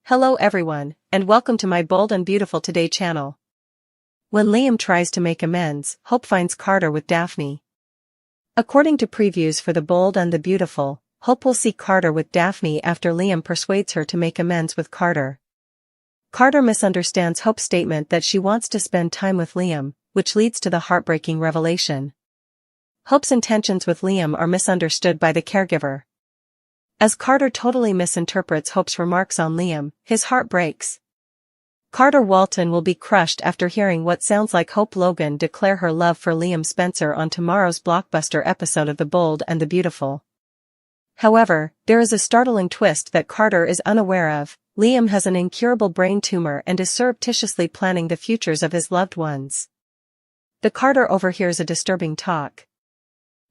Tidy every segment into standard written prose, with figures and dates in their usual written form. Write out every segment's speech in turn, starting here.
Hello everyone, and welcome to my Bold and Beautiful Today channel. When Liam tries to make amends, Hope finds Carter with Daphne. According to previews for The Bold and the Beautiful, Hope will see Carter with Daphne after Liam persuades her to make amends with Carter. Carter misunderstands Hope's statement that she wants to spend time with Liam, which leads to the heartbreaking revelation. Hope's intentions with Liam are misunderstood by the caregiver. As Carter totally misinterprets Hope's remarks on Liam, his heart breaks. Carter Walton will be crushed after hearing what sounds like Hope Logan declare her love for Liam Spencer on tomorrow's blockbuster episode of The Bold and the Beautiful. However, there is a startling twist that Carter is unaware of. Liam has an incurable brain tumor and is surreptitiously planning the futures of his loved ones. Carter overhears a disturbing talk.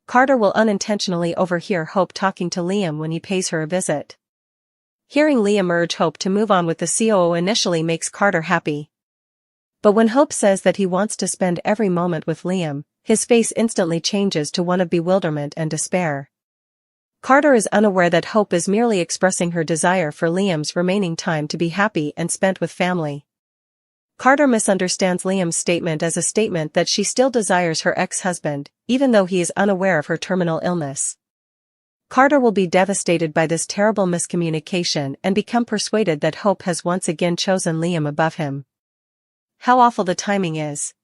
Carter will unintentionally overhear Hope talking to Liam when he pays her a visit. Hearing Liam urge Hope to move on with the COO initially makes Carter happy. But when Hope says that he wants to spend every moment with Liam, his face instantly changes to one of bewilderment and despair. Carter is unaware that Hope is merely expressing her desire for Liam's remaining time to be happy and spent with family. Carter misunderstands Liam's statement as a statement that she still desires her ex-husband, even though he is unaware of her terminal illness. Carter will be devastated by this terrible miscommunication and become persuaded that Hope has once again chosen Liam above him. How awful the timing is.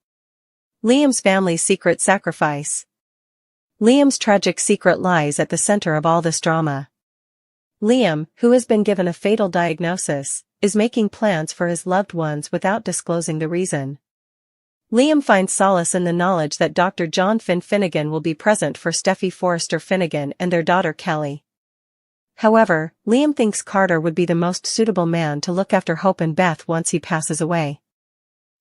Liam's family's secret sacrifice. Liam's tragic secret lies at the center of all this drama. Liam, who has been given a fatal diagnosis, is making plans for his loved ones without disclosing the reason. Liam finds solace in the knowledge that Dr. John Finnegan will be present for Steffi Forrester Finnegan and their daughter Kelly. However, Liam thinks Carter would be the most suitable man to look after Hope and Beth once he passes away.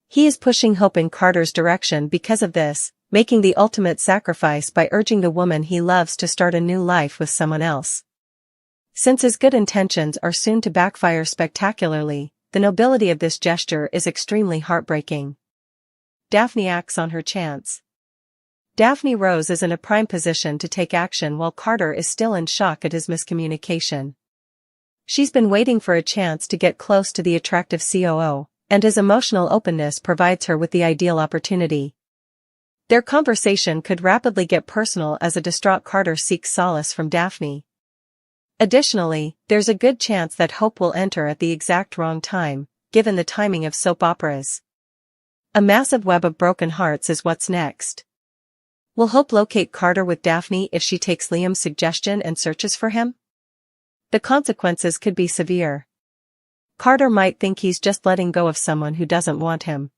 He is pushing Hope in Carter's direction because of this, making the ultimate sacrifice by urging the woman he loves to start a new life with someone else. Since his good intentions are soon to backfire spectacularly, the nobility of this gesture is extremely heartbreaking. Daphne acts on her chance. Daphne Rose is in a prime position to take action while Carter is still in shock at his miscommunication. She's been waiting for a chance to get close to the attractive COO, and his emotional openness provides her with the ideal opportunity. Their conversation could rapidly get personal as a distraught Carter seeks solace from Daphne. Additionally, there's a good chance that Hope will enter at the exact wrong time, given the timing of soap operas. A massive web of broken hearts is what's next. Will Hope locate Carter with Daphne if she takes Liam's suggestion and searches for him? The consequences could be severe. Carter might think he's just letting go of someone who doesn't want him.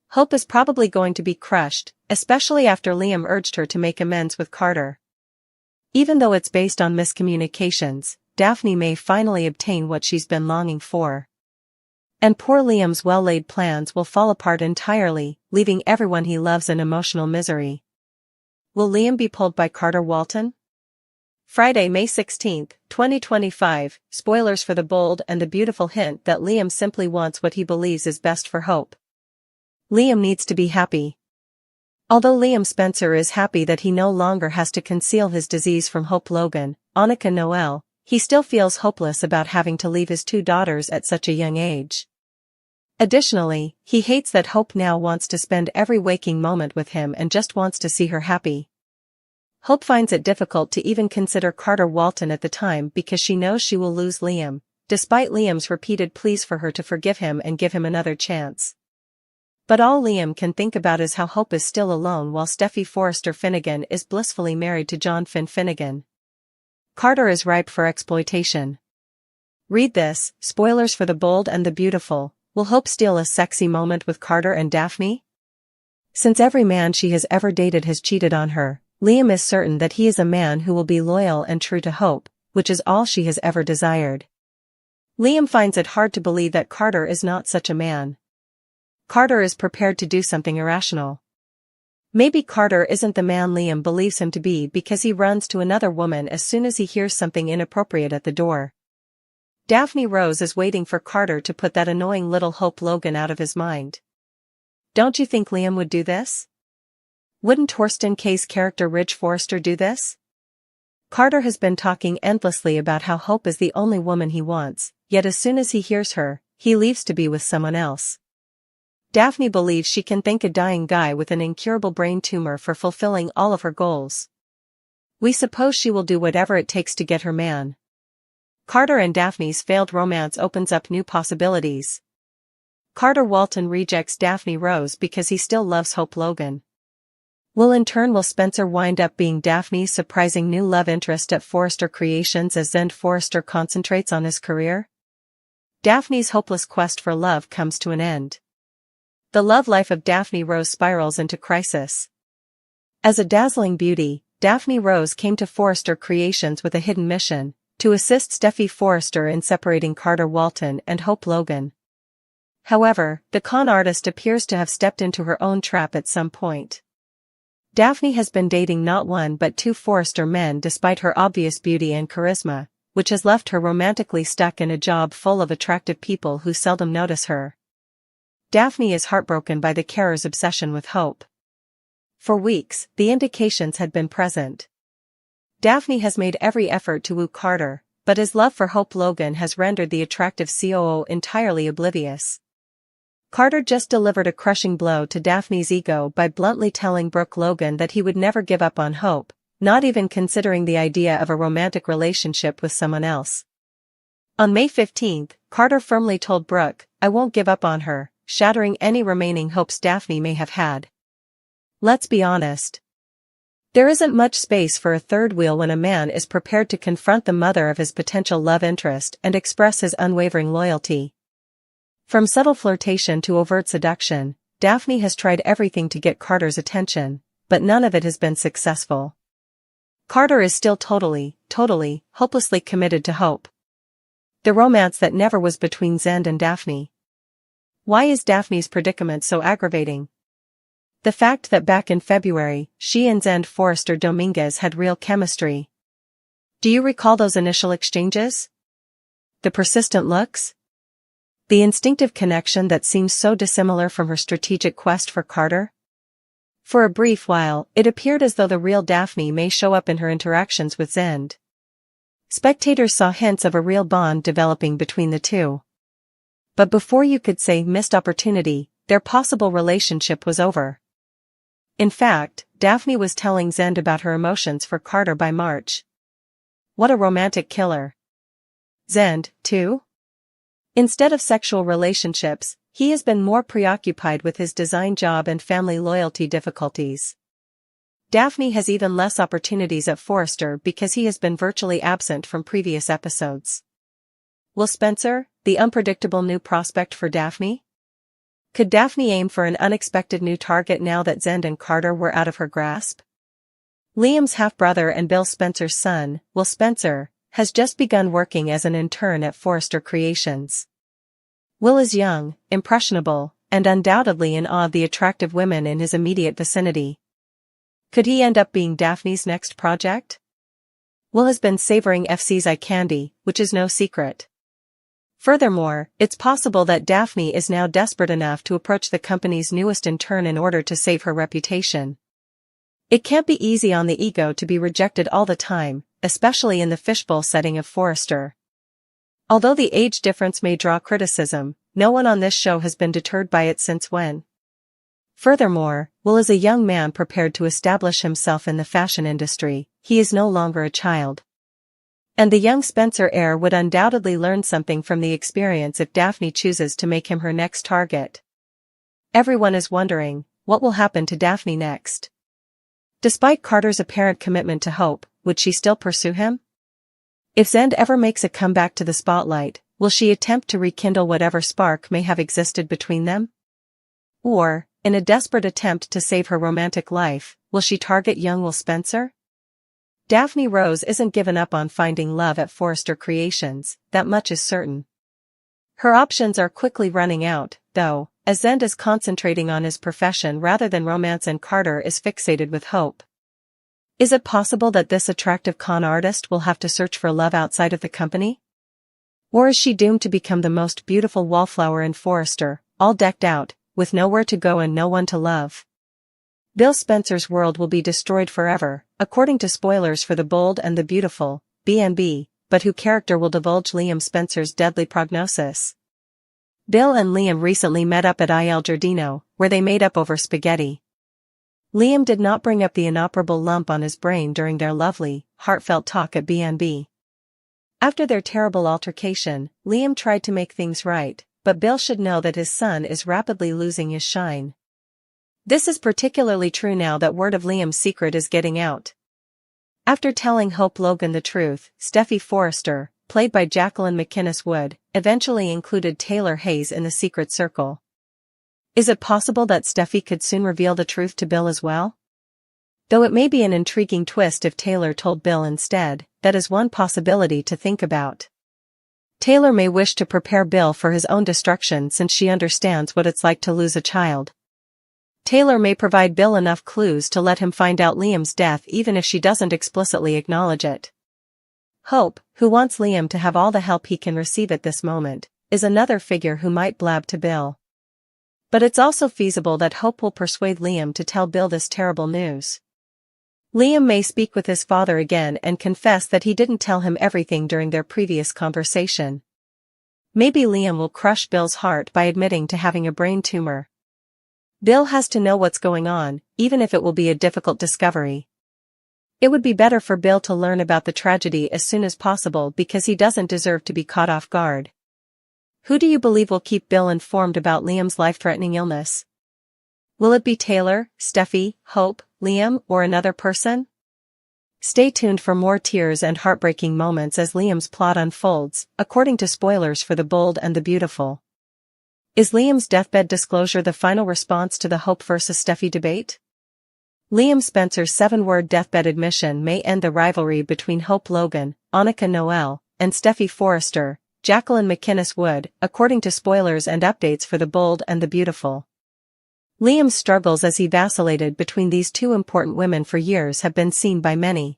Hope is probably going to be crushed, especially after Liam urged her to make amends with Carter. Even though it's based on miscommunications, Daphne may finally obtain what she's been longing for. And poor Liam's well-laid plans will fall apart entirely, leaving everyone he loves in emotional misery. Will Liam be pulled by Carter Walton? Friday, May 16, 2025, spoilers for The Bold and the Beautiful hint that Liam simply wants what he believes is best for Hope. Liam needs to be happy. Although Liam Spencer is happy that he no longer has to conceal his disease from Hope Logan, Annika Noel, he still feels hopeless about having to leave his two daughters at such a young age. Additionally, he hates that Hope now wants to spend every waking moment with him and just wants to see her happy. Hope finds it difficult to even consider Carter Walton at the time because she knows she will lose Liam, despite Liam's repeated pleas for her to forgive him and give him another chance. But all Liam can think about is how Hope is still alone while Steffi Forrester Finnegan is blissfully married to John Finnegan. Carter is ripe for exploitation. Read this, spoilers for The Bold and the Beautiful. Will Hope steal a sexy moment with Carter and Daphne? Since every man she has ever dated has cheated on her, Liam is certain that he is a man who will be loyal and true to Hope, which is all she has ever desired. Liam finds it hard to believe that Carter is not such a man. Carter is prepared to do something irrational. Maybe Carter isn't the man Liam believes him to be because he runs to another woman as soon as he hears something inappropriate at the door. Daphne Rose is waiting for Carter to put that annoying little Hope Logan out of his mind. Don't you think Liam would do this? Wouldn't Torsten Kay's character Ridge Forrester do this? Carter has been talking endlessly about how Hope is the only woman he wants, yet as soon as he hears her, he leaves to be with someone else. Daphne believes she can thank a dying guy with an incurable brain tumor for fulfilling all of her goals. We suppose she will do whatever it takes to get her man. Carter and Daphne's failed romance opens up new possibilities. Carter Walton rejects Daphne Rose because he still loves Hope Logan. Will Spencer wind up being Daphne's surprising new love interest at Forrester Creations as Zend Forrester concentrates on his career? Daphne's hopeless quest for love comes to an end. The love life of Daphne Rose spirals into crisis. As a dazzling beauty, Daphne Rose came to Forrester Creations with a hidden mission, to assist Steffi Forrester in separating Carter Walton and Hope Logan. However, the con artist appears to have stepped into her own trap at some point. Daphne has been dating not one but two Forrester men despite her obvious beauty and charisma, which has left her romantically stuck in a job full of attractive people who seldom notice her. Daphne is heartbroken by the carer's obsession with Hope. For weeks, the indications had been present. Daphne has made every effort to woo Carter, but his love for Hope Logan has rendered the attractive COO entirely oblivious. Carter just delivered a crushing blow to Daphne's ego by bluntly telling Brooke Logan that he would never give up on Hope, not even considering the idea of a romantic relationship with someone else. On May 15, Carter firmly told Brooke, "I won't give up on her," shattering any remaining hopes Daphne may have had. Let's be honest. There isn't much space for a third wheel when a man is prepared to confront the mother of his potential love interest and express his unwavering loyalty. From subtle flirtation to overt seduction, Daphne has tried everything to get Carter's attention, but none of it has been successful. Carter is still totally, hopelessly committed to Hope. The romance that never was between Zend and Daphne. Why is Daphne's predicament so aggravating? The fact that back in February, she and Zend Forrester Dominguez had real chemistry. Do you recall those initial exchanges? The persistent looks? The instinctive connection that seems so dissimilar from her strategic quest for Carter? For a brief while, it appeared as though the real Daphne may show up in her interactions with Zend. Spectators saw hints of a real bond developing between the two. But before you could say missed opportunity, their possible relationship was over. In fact, Daphne was telling Zend about her emotions for Carter by March. What a romantic killer. Zend, too? Instead of sexual relationships, he has been more preoccupied with his design job and family loyalty difficulties. Daphne has even less opportunities at Forrester because he has been virtually absent from previous episodes. Will Spencer, the unpredictable new prospect for Daphne? Could Daphne aim for an unexpected new target now that Zend and Carter were out of her grasp? Liam's half-brother and Bill Spencer's son, Will Spencer, has just begun working as an intern at Forrester Creations. Will is young, impressionable, and undoubtedly in awe of the attractive women in his immediate vicinity. Could he end up being Daphne's next project? Will has been savoring FC's eye candy, which is no secret. Furthermore, it's possible that Daphne is now desperate enough to approach the company's newest intern in order to save her reputation. It can't be easy on the ego to be rejected all the time, especially in the fishbowl setting of Forrester. Although the age difference may draw criticism, no one on this show has been deterred by it since when. Furthermore, Will is a young man prepared to establish himself in the fashion industry. He is no longer a child. And the young Spencer heir would undoubtedly learn something from the experience if Daphne chooses to make him her next target. Everyone is wondering, what will happen to Daphne next? Despite Carter's apparent commitment to Hope, would she still pursue him? If Zend ever makes a comeback to the spotlight, will she attempt to rekindle whatever spark may have existed between them? Or, in a desperate attempt to save her romantic life, will she target young Will Spencer? Daphne Rose isn't given up on finding love at Forrester Creations, that much is certain. Her options are quickly running out, though, as Zend is concentrating on his profession rather than romance and Carter is fixated with Hope. Is it possible that this attractive con artist will have to search for love outside of the company? Or is she doomed to become the most beautiful wallflower in Forrester, all decked out, with nowhere to go and no one to love? Bill Spencer's world will be destroyed forever, according to spoilers for The Bold and the Beautiful, B&B, but who character will divulge Liam Spencer's deadly prognosis? Bill and Liam recently met up at Il Giardino, where they made up over spaghetti. Liam did not bring up the inoperable lump on his brain during their lovely, heartfelt talk at B&B. After their terrible altercation, Liam tried to make things right, but Bill should know that his son is rapidly losing his shine. This is particularly true now that word of Liam's secret is getting out. After telling Hope Logan the truth, Steffi Forrester, played by Jacqueline McInnes Wood, eventually included Taylor Hayes in the secret circle. Is it possible that Steffi could soon reveal the truth to Bill as well? Though it may be an intriguing twist if Taylor told Bill instead, that is one possibility to think about. Taylor may wish to prepare Bill for his own destruction since she understands what it's like to lose a child. Taylor may provide Bill enough clues to let him find out Liam's death even if she doesn't explicitly acknowledge it. Hope, who wants Liam to have all the help he can receive at this moment, is another figure who might blab to Bill. But it's also feasible that Hope will persuade Liam to tell Bill this terrible news. Liam may speak with his father again and confess that he didn't tell him everything during their previous conversation. Maybe Liam will crush Bill's heart by admitting to having a brain tumor. Bill has to know what's going on, even if it will be a difficult discovery. It would be better for Bill to learn about the tragedy as soon as possible because he doesn't deserve to be caught off guard. Who do you believe will keep Bill informed about Liam's life-threatening illness? Will it be Taylor, Steffi, Hope, Liam, or another person? Stay tuned for more tears and heartbreaking moments as Liam's plot unfolds, according to spoilers for The Bold and the Beautiful. Is Liam's deathbed disclosure the final response to the Hope vs. Steffi debate? Liam Spencer's 7-word deathbed admission may end the rivalry between Hope Logan, Annika Noel, and Steffi Forrester, Jacqueline McInnes Wood, according to spoilers and updates for The Bold and the Beautiful. Liam's struggles as he vacillated between these two important women for years have been seen by many.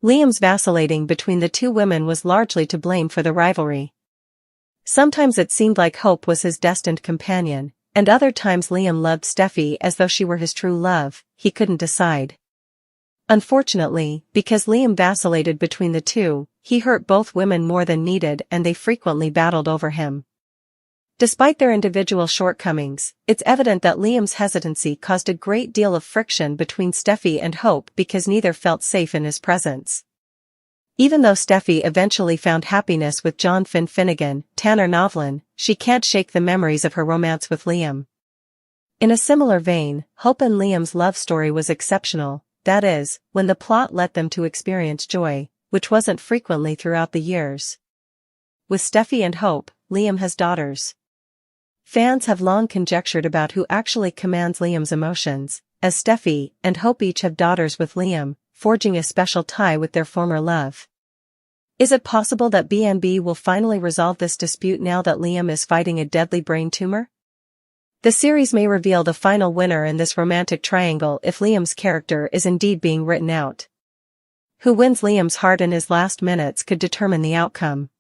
Liam's vacillating between the two women was largely to blame for the rivalry. Sometimes it seemed like Hope was his destined companion, and other times Liam loved Steffi as though she were his true love. He couldn't decide. Unfortunately, because Liam vacillated between the two, he hurt both women more than needed and they frequently battled over him. Despite their individual shortcomings, it's evident that Liam's hesitancy caused a great deal of friction between Steffi and Hope because neither felt safe in his presence. Even though Steffi eventually found happiness with John Finnegan, Tanner Novlin, she can't shake the memories of her romance with Liam. In a similar vein, Hope and Liam's love story was exceptional, that is, when the plot led them to experience joy, which wasn't frequently throughout the years. With Steffi and Hope, Liam has daughters. Fans have long conjectured about who actually commands Liam's emotions, as Steffi and Hope each have daughters with Liam, forging a special tie with their former love. Is it possible that B&B will finally resolve this dispute now that Liam is fighting a deadly brain tumor? The series may reveal the final winner in this romantic triangle if Liam's character is indeed being written out. Who wins Liam's heart in his last minutes could determine the outcome.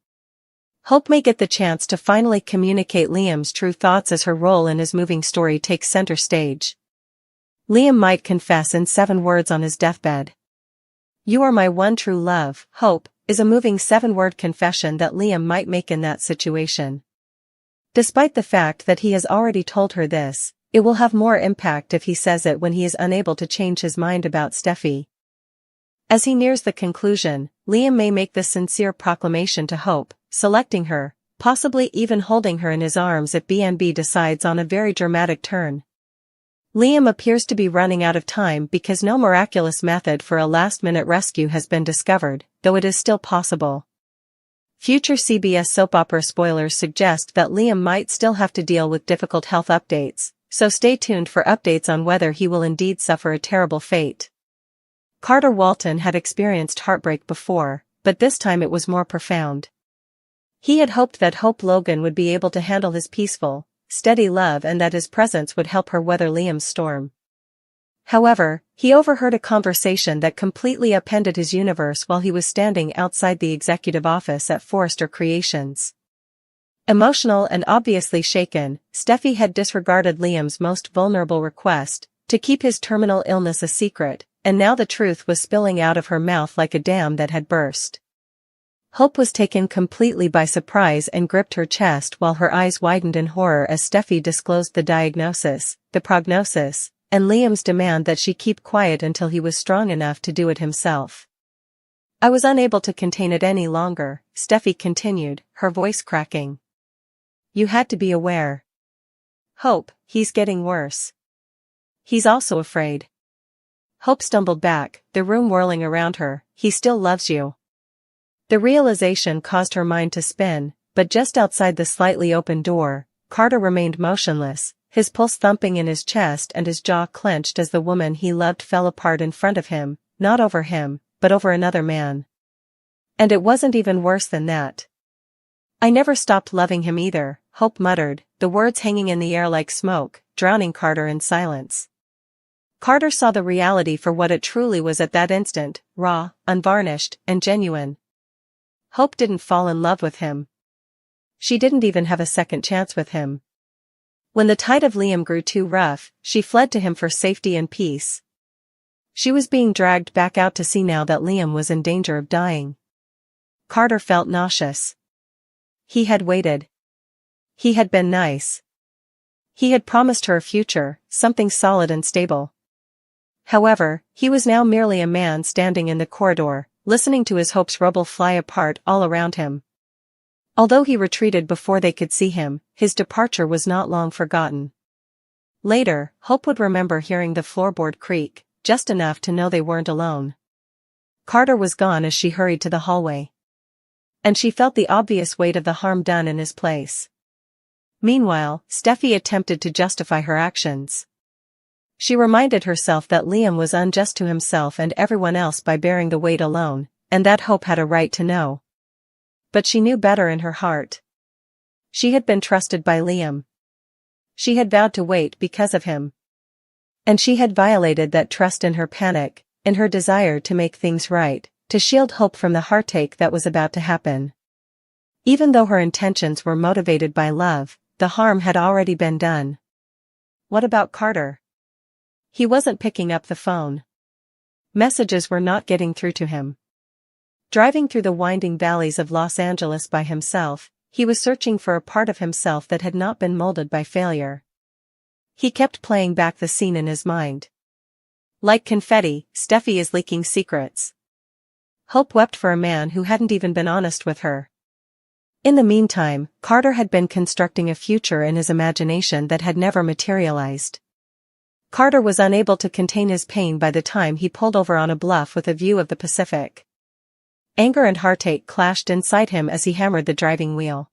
Hope may get the chance to finally communicate Liam's true thoughts as her role in his moving story takes center stage. Liam might confess in 7 words on his deathbed. "You are my one true love, Hope," is a moving 7-word confession that Liam might make in that situation. Despite the fact that he has already told her this, it will have more impact if he says it when he is unable to change his mind about Steffi. As he nears the conclusion, Liam may make this sincere proclamation to Hope, selecting her, possibly even holding her in his arms if B&B decides on a very dramatic turn. Liam appears to be running out of time because no miraculous method for a last-minute rescue has been discovered, though it is still possible. Future CBS soap opera spoilers suggest that Liam might still have to deal with difficult health updates, so stay tuned for updates on whether he will indeed suffer a terrible fate. Carter Walton had experienced heartbreak before, but this time it was more profound. He had hoped that Hope Logan would be able to handle his peaceful, steady love and that his presence would help her weather Liam's storm. However, he overheard a conversation that completely upended his universe while he was standing outside the executive office at Forrester Creations. Emotional and obviously shaken, Steffi had disregarded Liam's most vulnerable request, To keep his terminal illness a secret, and now the truth was spilling out of her mouth like a dam that had burst. Hope was taken completely by surprise and gripped her chest while her eyes widened in horror as Steffi disclosed the diagnosis, the prognosis, and Liam's demand that she keep quiet until he was strong enough to do it himself. I was unable to contain it any longer, Steffi continued, her voice cracking. You had to be aware. Hope, he's getting worse. He's also afraid. Hope stumbled back, the room whirling around her. He still loves you. The realization caused her mind to spin, but just outside the slightly open door, Carter remained motionless, his pulse thumping in his chest and his jaw clenched as the woman he loved fell apart in front of him, not over him, but over another man. And it wasn't even worse than that. I never stopped loving him either, Hope muttered, the words hanging in the air like smoke, drowning Carter in silence. Carter saw the reality for what it truly was at that instant, raw, unvarnished, and genuine. Hope didn't fall in love with him. She didn't even have a second chance with him. When the tide of Liam grew too rough, she fled to him for safety and peace. She was being dragged back out to sea now that Liam was in danger of dying. Carter felt nauseous. He had waited. He had been nice. He had promised her a future, something solid and stable. However, he was now merely a man standing in the corridor, listening to his hopes rubble fly apart all around him. Although he retreated before they could see him, his departure was not long forgotten. Later, Hope would remember hearing the floorboard creak, just enough to know they weren't alone. Carter was gone as she hurried to the hallway. And she felt the obvious weight of the harm done in his place. Meanwhile, Steffi attempted to justify her actions. She reminded herself that Liam was unjust to himself and everyone else by bearing the weight alone, and that Hope had a right to know. But she knew better in her heart. She had been trusted by Liam. She had vowed to wait because of him. And she had violated that trust in her panic, in her desire to make things right, to shield Hope from the heartache that was about to happen. Even though her intentions were motivated by love, the harm had already been done. What about Carter? He wasn't picking up the phone. Messages were not getting through to him. Driving through the winding valleys of Los Angeles by himself, he was searching for a part of himself that had not been molded by failure. He kept playing back the scene in his mind. Like confetti, Steffi is leaking secrets. Hope wept for a man who hadn't even been honest with her. In the meantime, Carter had been constructing a future in his imagination that had never materialized. Carter was unable to contain his pain by the time he pulled over on a bluff with a view of the Pacific. Anger and heartache clashed inside him as he hammered the driving wheel.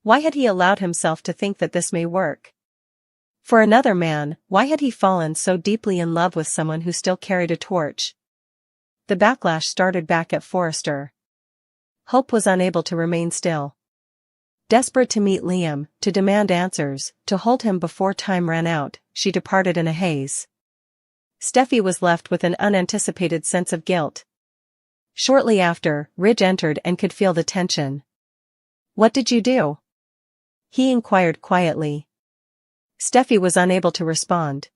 Why had he allowed himself to think that this may work? For another man, why had he fallen so deeply in love with someone who still carried a torch? The backlash started back at Forrester. Hope was unable to remain still. Desperate to meet Liam, to demand answers, to hold him before time ran out, she departed in a haze. Steffi was left with an unanticipated sense of guilt. Shortly after, Ridge entered and could feel the tension. "What did you do?" he inquired quietly. Steffi was unable to respond.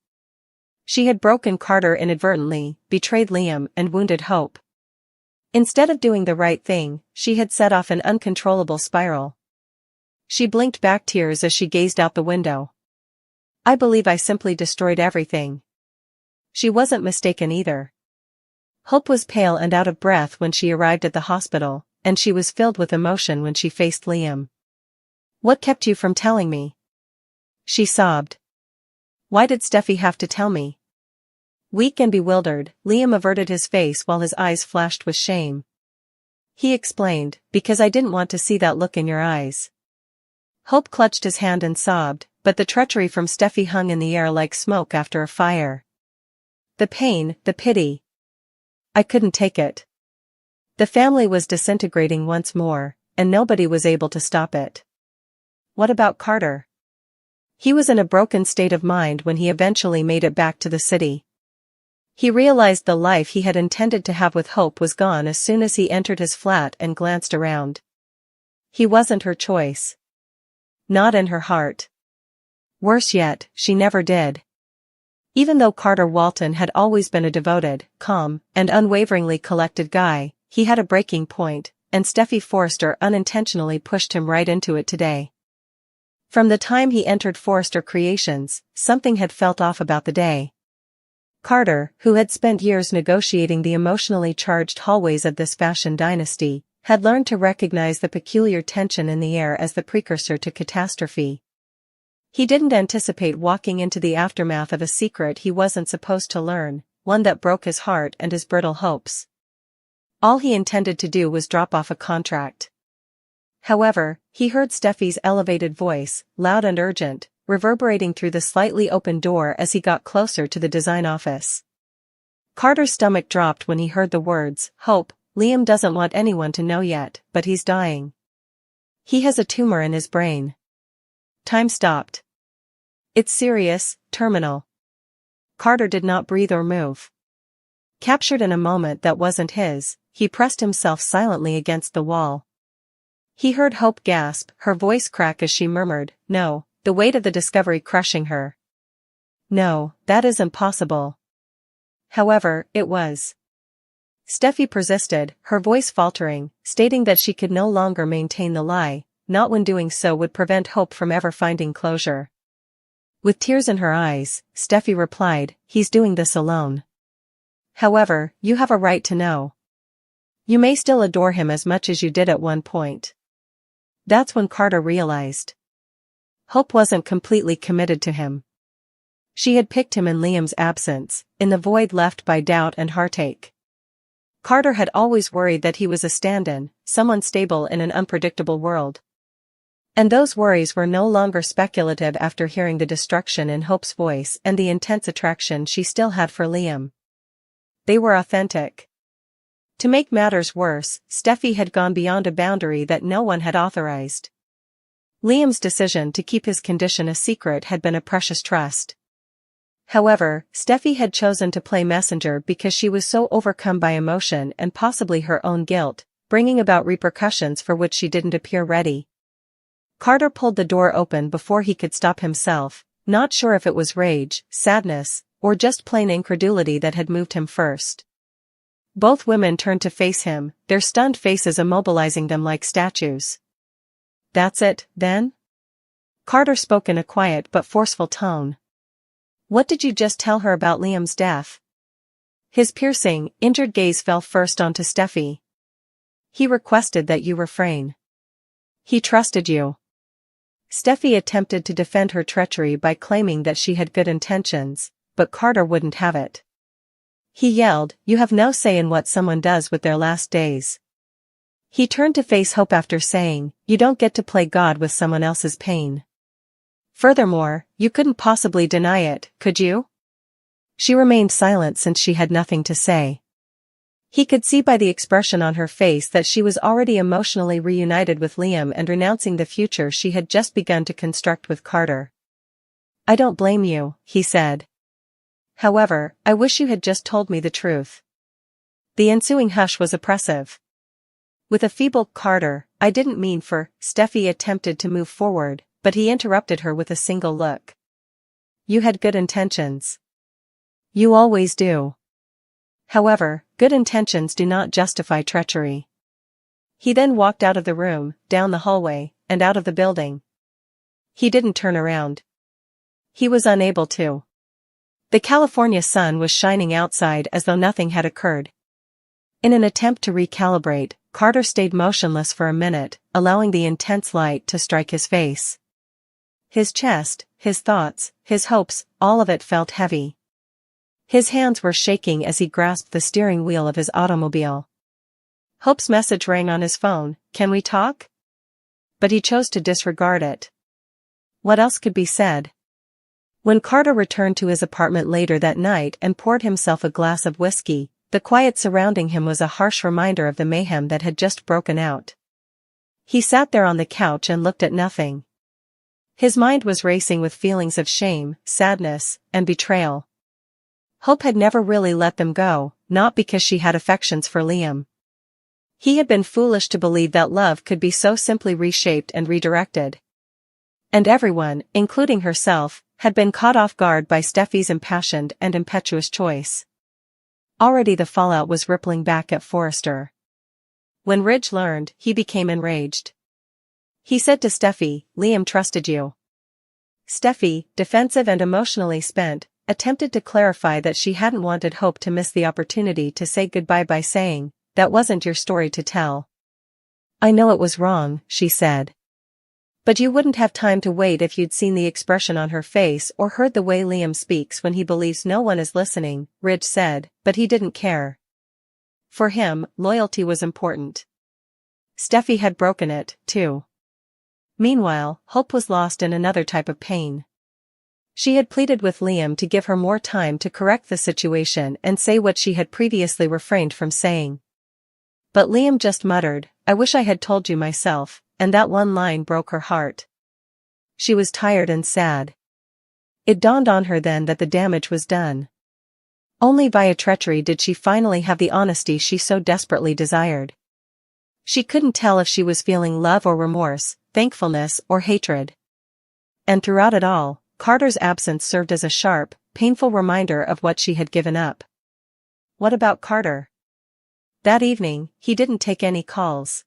She had broken Carter inadvertently, betrayed Liam and wounded Hope. Instead of doing the right thing, she had set off an uncontrollable spiral. She blinked back tears as she gazed out the window. "I believe I simply destroyed everything." She wasn't mistaken either. Hope was pale and out of breath when she arrived at the hospital, and she was filled with emotion when she faced Liam. "What kept you from telling me?" she sobbed. "Why did Steffi have to tell me?" Weak and bewildered, Liam averted his face while his eyes flashed with shame. He explained, "Because I didn't want to see that look in your eyes." Hope clutched his hand and sobbed, but the treachery from Steffi hung in the air like smoke after a fire. The pain, the pity. I couldn't take it. The family was disintegrating once more, and nobody was able to stop it. What about Carter? He was in a broken state of mind when he eventually made it back to the city. He realized the life he had intended to have with Hope was gone as soon as he entered his flat and glanced around. He wasn't her choice. Not in her heart. Worse yet, she never did. Even though Carter Walton had always been a devoted, calm, and unwaveringly collected guy, he had a breaking point, and Steffi Forrester unintentionally pushed him right into it today. From the time he entered Forrester Creations, something had felt off about the day. Carter, who had spent years negotiating the emotionally charged hallways of this fashion dynasty, had learned to recognize the peculiar tension in the air as the precursor to catastrophe. He didn't anticipate walking into the aftermath of a secret he wasn't supposed to learn, one that broke his heart and his brittle hopes. All he intended to do was drop off a contract. However, he heard Steffi's elevated voice, loud and urgent, reverberating through the slightly open door as he got closer to the design office. Carter's stomach dropped when he heard the words, "Hope, Liam doesn't want anyone to know yet, but he's dying. He has a tumor in his brain." Time stopped. "It's serious, terminal." Carter did not breathe or move. Captured in a moment that wasn't his, he pressed himself silently against the wall. He heard Hope gasp, her voice crack as she murmured, "No," the weight of the discovery crushing her. "No, that isn't possible." However, it was. Steffi persisted, her voice faltering, stating that she could no longer maintain the lie, not when doing so would prevent Hope from ever finding closure. With tears in her eyes, Steffi replied, "He's doing this alone. However, you have a right to know. You may still adore him as much as you did at one point." That's when Carter realized. Hope wasn't completely committed to him. She had picked him in Liam's absence, in the void left by doubt and heartache. Carter had always worried that he was a stand-in, someone stable in an unpredictable world. And those worries were no longer speculative after hearing the destruction in Hope's voice and the intense attraction she still had for Liam. They were authentic. To make matters worse, Steffi had gone beyond a boundary that no one had authorized. Liam's decision to keep his condition a secret had been a precious trust. However, Steffi had chosen to play messenger because she was so overcome by emotion and possibly her own guilt, bringing about repercussions for which she didn't appear ready. Carter pulled the door open before he could stop himself, not sure if it was rage, sadness, or just plain incredulity that had moved him first. Both women turned to face him, their stunned faces immobilizing them like statues. "That's it, then?" Carter spoke in a quiet but forceful tone. "What did you just tell her about Liam's death?" His piercing, injured gaze fell first onto Steffi. "He requested that you refrain. He trusted you." Steffi attempted to defend her treachery by claiming that she had good intentions, but Carter wouldn't have it. He yelled, "You have no say in what someone does with their last days." He turned to face Hope after saying, "You don't get to play God with someone else's pain. Furthermore, you couldn't possibly deny it, could you?" She remained silent since she had nothing to say. He could see by the expression on her face that she was already emotionally reunited with Liam and renouncing the future she had just begun to construct with Carter. "I don't blame you," he said. "However, I wish you had just told me the truth." The ensuing hush was oppressive. With a feeble "Carter, I didn't mean for," Steffi attempted to move forward, but he interrupted her with a single look. "You had good intentions. You always do. However, good intentions do not justify treachery." He then walked out of the room, down the hallway, and out of the building. He didn't turn around. He was unable to. The California sun was shining outside as though nothing had occurred. In an attempt to recalibrate, Carter stayed motionless for a minute, allowing the intense light to strike his face. His chest, his thoughts, his hopes, all of it felt heavy. His hands were shaking as he grasped the steering wheel of his automobile. Hope's message rang on his phone, "Can we talk?" But he chose to disregard it. What else could be said? When Carter returned to his apartment later that night and poured himself a glass of whiskey, the quiet surrounding him was a harsh reminder of the mayhem that had just broken out. He sat there on the couch and looked at nothing. His mind was racing with feelings of shame, sadness, and betrayal. Hope had never really let them go, not because she had affections for Liam. He had been foolish to believe that love could be so simply reshaped and redirected. And everyone, including herself, had been caught off guard by Steffi's impassioned and impetuous choice. Already the fallout was rippling back at Forrester. When Ridge learned, he became enraged. He said to Steffi, "Liam trusted you." Steffi, defensive and emotionally spent, attempted to clarify that she hadn't wanted Hope to miss the opportunity to say goodbye by saying, "That wasn't your story to tell." "I know it was wrong," she said. "But you wouldn't have time to wait if you'd seen the expression on her face or heard the way Liam speaks when he believes no one is listening," Ridge said, but he didn't care. For him, loyalty was important. Steffi had broken it, too. Meanwhile, Hope was lost in another type of pain. She had pleaded with Liam to give her more time to correct the situation and say what she had previously refrained from saying. But Liam just muttered, "I wish I had told you myself," and that one line broke her heart. She was tired and sad. It dawned on her then that the damage was done. Only via treachery did she finally have the honesty she so desperately desired. She couldn't tell if she was feeling love or remorse, thankfulness or hatred. And throughout it all, Carter's absence served as a sharp, painful reminder of what she had given up. What about Carter? That evening, he didn't take any calls.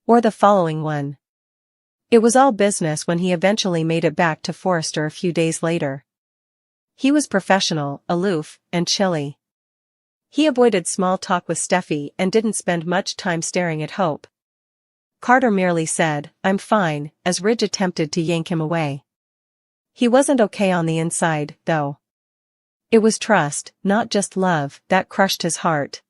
Or the following one. It was all business when he eventually made it back to Forrester a few days later. He was professional, aloof, and chilly. He avoided small talk with Steffi and didn't spend much time staring at Hope. Carter merely said, "I'm fine," as Ridge attempted to yank him away. He wasn't okay on the inside, though. It was trust, not just love, that crushed his heart.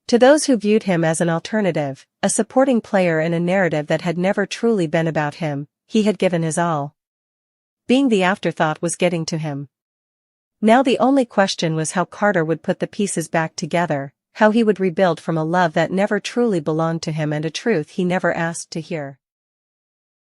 To those who viewed him as an alternative, a supporting player in a narrative that had never truly been about him, he had given his all. Being the afterthought was getting to him. Now the only question was how Carter would put the pieces back together, how he would rebuild from a love that never truly belonged to him and a truth he never asked to hear.